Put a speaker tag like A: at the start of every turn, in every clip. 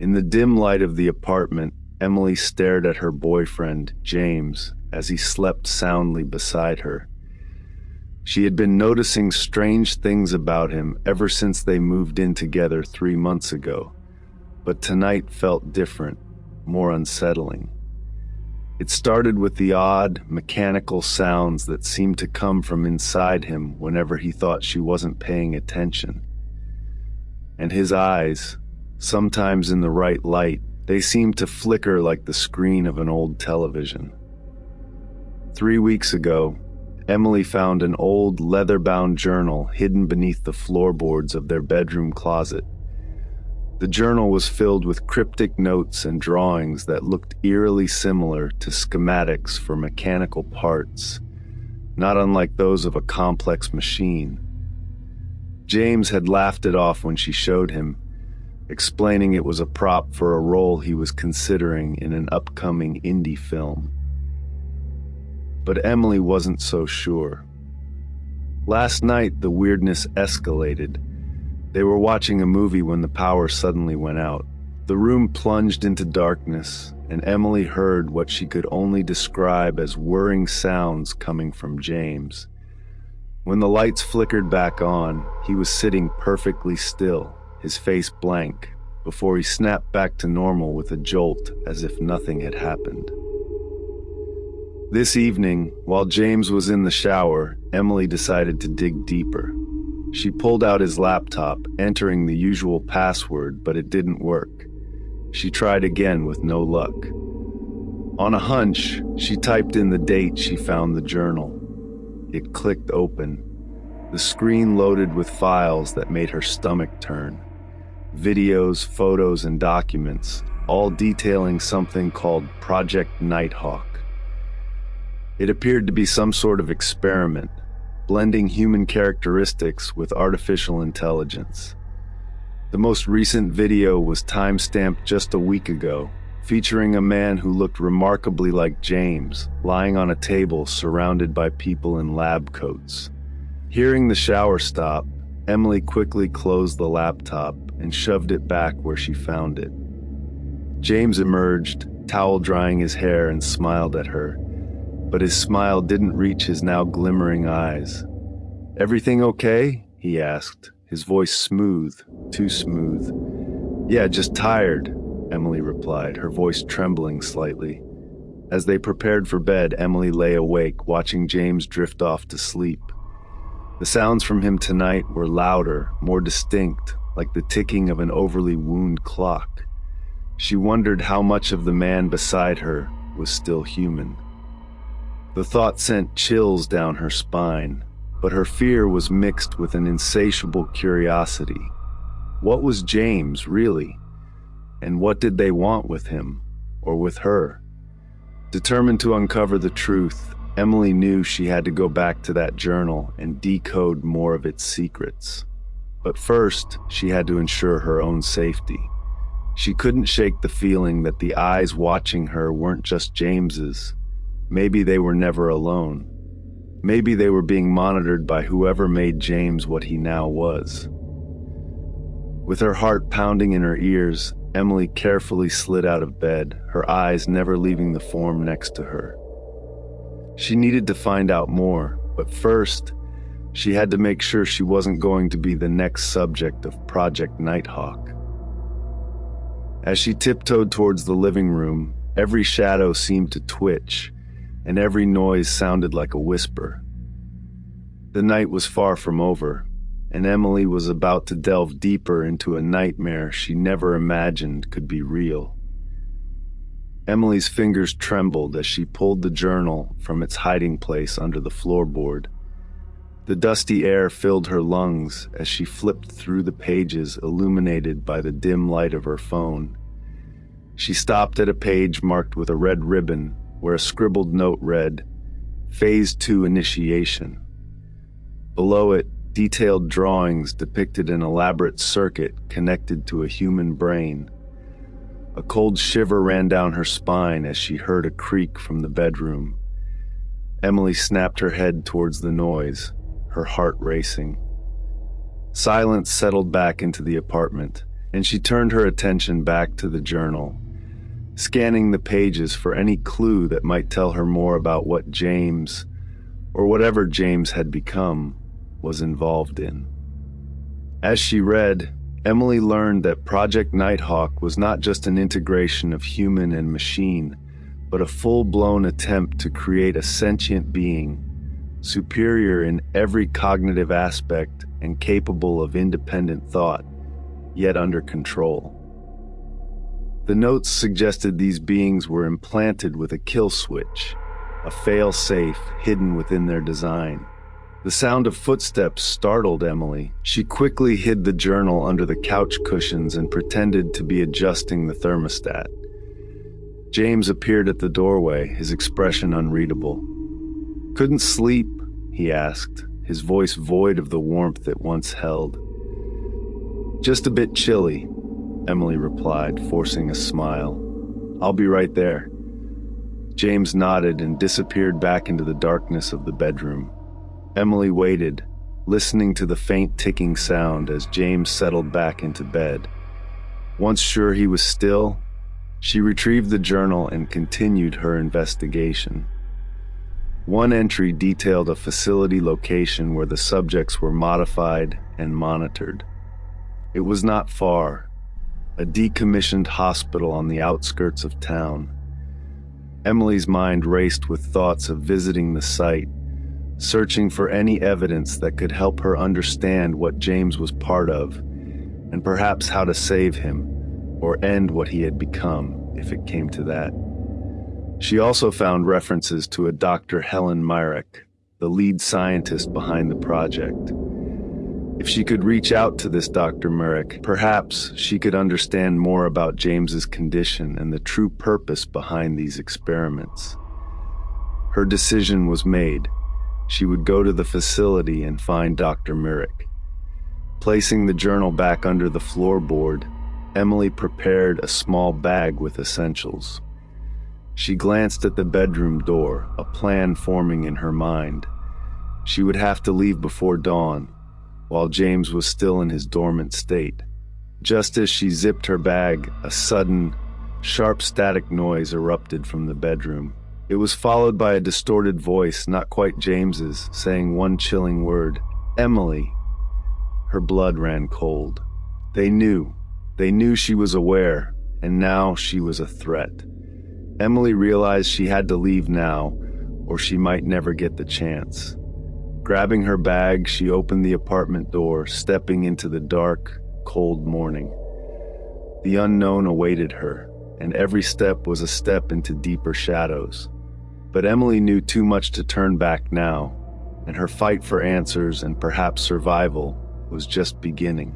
A: In the dim light of the apartment, Emily stared at her boyfriend, James, as he slept soundly beside her. She had been noticing strange things about him ever since they moved in together 3 months ago, but tonight felt different, more unsettling. It started with the odd, mechanical sounds that seemed to come from inside him whenever he thought she wasn't paying attention. And his eyes, sometimes in the right light, they seemed to flicker like the screen of an old television. 3 weeks ago, Emily found an old leather-bound journal hidden beneath the floorboards of their bedroom closet. The journal was filled with cryptic notes and drawings that looked eerily similar to schematics for mechanical parts, not unlike those of a complex machine. James had laughed it off when she showed him, explaining it was a prop for a role he was considering in an upcoming indie film. But Emily wasn't so sure. Last night, the weirdness escalated. They were watching a movie when the power suddenly went out. The room plunged into darkness, and Emily heard what she could only describe as whirring sounds coming from James. When the lights flickered back on, he was sitting perfectly still, his face blank, before he snapped back to normal with a jolt as if nothing had happened. This evening, while James was in the shower, Emily decided to dig deeper. She pulled out his laptop, entering the usual password, but it didn't work. She tried again with no luck. On a hunch, she typed in the date she found the journal. It clicked open. The screen loaded with files that made her stomach turn. Videos, photos, and documents, all detailing something called Project Nighthawk. It appeared to be some sort of experiment, blending human characteristics with artificial intelligence. The most recent video was time-stamped just a week ago, featuring a man who looked remarkably like James, lying on a table surrounded by people in lab coats. Hearing the shower stop, Emily quickly closed the laptop and shoved it back where she found it. James emerged, towel drying his hair, and smiled at her, but his smile didn't reach his now glimmering eyes. "Everything okay?" he asked, his voice smooth, too smooth. "Yeah, just tired," Emily replied, her voice trembling slightly. As they prepared for bed, Emily lay awake, watching James drift off to sleep. The sounds from him tonight were louder, more distinct, like the ticking of an overly wound clock. She wondered how much of the man beside her was still human. The thought sent chills down her spine, but her fear was mixed with an insatiable curiosity. What was James, really? And what did they want with him, or with her? Determined to uncover the truth, Emily knew she had to go back to that journal and decode more of its secrets. But first, she had to ensure her own safety. She couldn't shake the feeling that the eyes watching her weren't just James's. Maybe they were never alone. Maybe they were being monitored by whoever made James what he now was. With her heart pounding in her ears, Emily carefully slid out of bed, her eyes never leaving the form next to her. She needed to find out more, but first, she had to make sure she wasn't going to be the next subject of Project Nighthawk. As she tiptoed towards the living room, every shadow seemed to twitch, and every noise sounded like a whisper. The night was far from over, and Emily was about to delve deeper into a nightmare she never imagined could be real. Emily's fingers trembled as she pulled the journal from its hiding place under the floorboard. The dusty air filled her lungs as she flipped through the pages illuminated by the dim light of her phone. She stopped at a page marked with a red ribbon, where a scribbled note read, "Phase 2 Initiation." Below it, detailed drawings depicted an elaborate circuit connected to a human brain. A cold shiver ran down her spine as she heard a creak from the bedroom. Emily snapped her head towards the noise, her heart racing. Silence settled back into the apartment, and she turned her attention back to the journal, scanning the pages for any clue that might tell her more about what James, or whatever James had become, was involved in. As she read, Emily learned that Project Nighthawk was not just an integration of human and machine, but a full-blown attempt to create a sentient being, superior in every cognitive aspect and capable of independent thought, yet under control. The notes suggested these beings were implanted with a kill switch, a fail-safe hidden within their design. The sound of footsteps startled Emily. She quickly hid the journal under the couch cushions and pretended to be adjusting the thermostat. James appeared at the doorway, his expression unreadable. "Couldn't sleep?" he asked, his voice void of the warmth it once held. "Just a bit chilly," Emily replied, forcing a smile. "I'll be right there." James nodded and disappeared back into the darkness of the bedroom. Emily waited, listening to the faint ticking sound as James settled back into bed. Once sure he was still, she retrieved the journal and continued her investigation. One entry detailed a facility location where the subjects were modified and monitored. It was not far, a decommissioned hospital on the outskirts of town. Emily's mind raced with thoughts of visiting the site, searching for any evidence that could help her understand what James was part of, and perhaps how to save him, or end what he had become, if it came to that. She also found references to a Dr. Helen Myrick, the lead scientist behind the project. If she could reach out to this Dr. Myrick, perhaps she could understand more about James's condition and the true purpose behind these experiments. Her decision was made. She would go to the facility and find Dr. Myrick. Placing the journal back under the floorboard, Emily prepared a small bag with essentials. She glanced at the bedroom door, a plan forming in her mind. She would have to leave before dawn, while James was still in his dormant state. Just as she zipped her bag, a sudden, sharp static noise erupted from the bedroom. It was followed by a distorted voice, not quite James's, saying one chilling word, "Emily." Her blood ran cold. They knew she was aware, and now she was a threat. Emily realized she had to leave now, or she might never get the chance. Grabbing her bag, she opened the apartment door, stepping into the dark, cold morning. The unknown awaited her, and every step was a step into deeper shadows. But Emily knew too much to turn back now, and her fight for answers and perhaps survival was just beginning.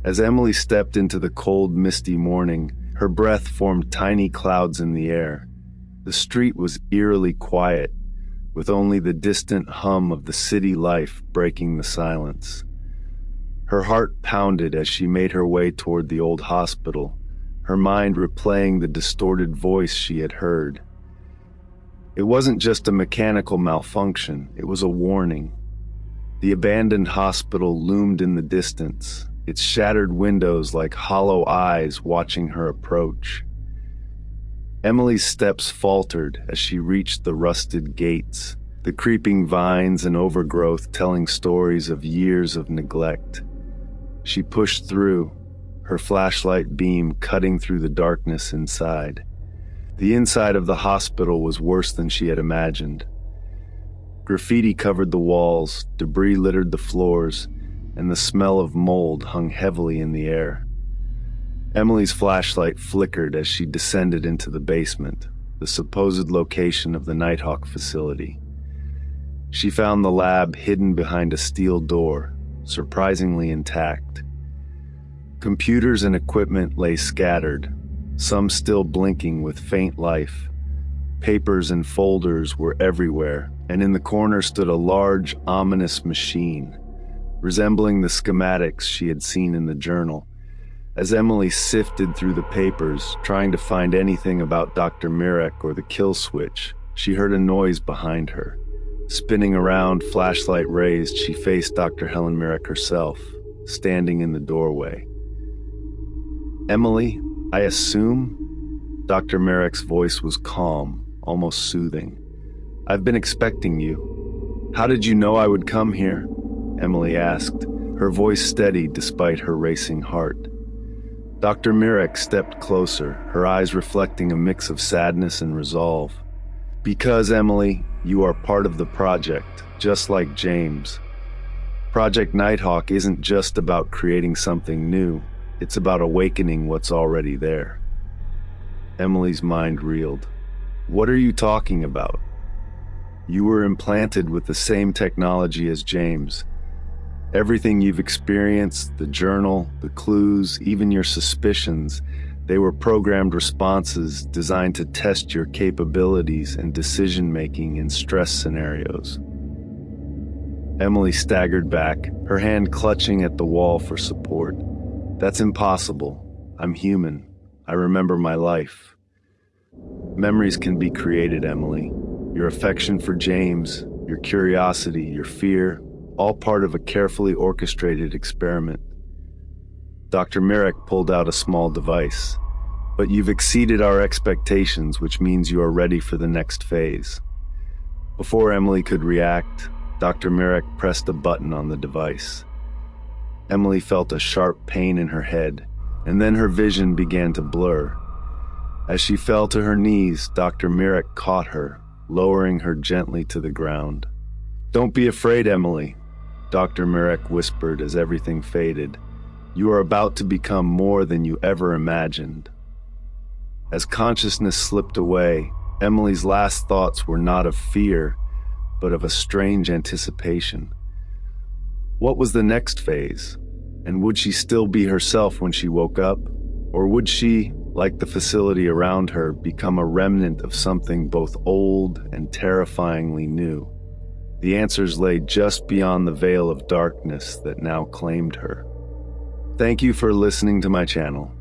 A: As Emily stepped into the cold, misty morning, her breath formed tiny clouds in the air. The street was eerily quiet, with only the distant hum of the city life breaking the silence. Her heart pounded as she made her way toward the old hospital, her mind replaying the distorted voice she had heard. It wasn't just a mechanical malfunction, it was a warning. The abandoned hospital loomed in the distance, its shattered windows like hollow eyes watching her approach. Emily's steps faltered as she reached the rusted gates, the creeping vines and overgrowth telling stories of years of neglect. She pushed through, her flashlight beam cutting through the darkness inside. The inside of the hospital was worse than she had imagined. Graffiti covered the walls, debris littered the floors, and the smell of mold hung heavily in the air. Emily's flashlight flickered as she descended into the basement, the supposed location of the Nighthawk facility. She found the lab hidden behind a steel door, surprisingly intact. Computers and equipment lay scattered, some still blinking with faint life. Papers and folders were everywhere, and in the corner stood a large, ominous machine, resembling the schematics she had seen in the journal. As Emily sifted through the papers, trying to find anything about Dr. Myrick or the kill switch, she heard a noise behind her. Spinning around, flashlight raised, she faced Dr. Helen Myrick herself, standing in the doorway. Emily, I assume? Dr. Merrick's voice was calm, almost soothing. I've been expecting you. How did you know I would come here? Emily asked, her voice steady despite her racing heart. Dr. Merrick stepped closer, her eyes reflecting a mix of sadness and resolve. Because, Emily, you are part of the project, just like James. Project Nighthawk isn't just about creating something new, it's about awakening what's already there. Emily's mind reeled. What are you talking about? You were implanted with the same technology as James. Everything you've experienced, the journal, the clues, even your suspicions, they were programmed responses designed to test your capabilities and decision-making in stress scenarios. Emily staggered back, her hand clutching at the wall for support. That's impossible. I'm human. I remember my life. Memories can be created, Emily. Your affection for James, your curiosity, your fear, all part of a carefully orchestrated experiment. Dr. Merrick pulled out a small device. But you've exceeded our expectations, which means you are ready for the next phase. Before Emily could react, Dr. Merrick pressed a button on the device. Emily felt a sharp pain in her head, and then her vision began to blur. As she fell to her knees, Dr. Merrick caught her, lowering her gently to the ground. Don't be afraid, Emily, Dr. Merrick whispered as everything faded. You are about to become more than you ever imagined. As consciousness slipped away, Emily's last thoughts were not of fear, but of a strange anticipation. What was the next phase? And would she still be herself when she woke up? Or would she, like the facility around her, become a remnant of something both old and terrifyingly new? The answers lay just beyond the veil of darkness that now claimed her. Thank you for listening to my channel.